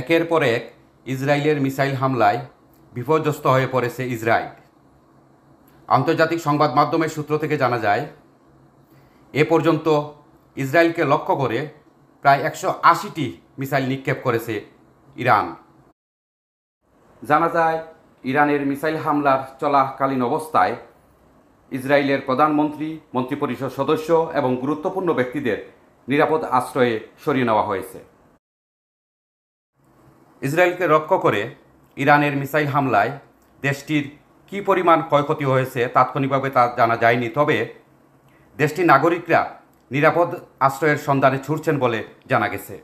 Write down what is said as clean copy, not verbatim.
একের পর এক ইসরায়েলের মিসাইল হামলায় বিপর্যস্ত হয়ে পড়েছে ইসরায়েল। আন্তর্জাতিক সংবাদ মাধ্যমের সূত্র থেকে জানা যায়, এ পর্যন্ত ইসরায়েলকে লক্ষ্য করে প্রায় 180টি মিসাইল নিক্ষেপ করেছে ইরান। জানা যায়, ইরানের মিসাইল হামলার চলাকালীন অবস্থায় ইসরায়েলের প্রধানমন্ত্রী, মন্ত্রিপরিষদ সদস্য এবং গুরুত্বপূর্ণ ব্যক্তিদের নিরাপদ আশ্রয়ে সরিয়ে নেওয়া হয়েছে। ইসরায়েলকে লক্ষ্য করে ইরানের মিসাইল হামলায় দেশটির কী পরিমাণ ক্ষয়ক্ষতি হয়েছে তাৎক্ষণিকভাবে তা জানা যায়নি, তবে দেশটির নাগরিকরা নিরাপদ আশ্রয়ের সন্ধানে ছুটছেন বলে জানা গেছে।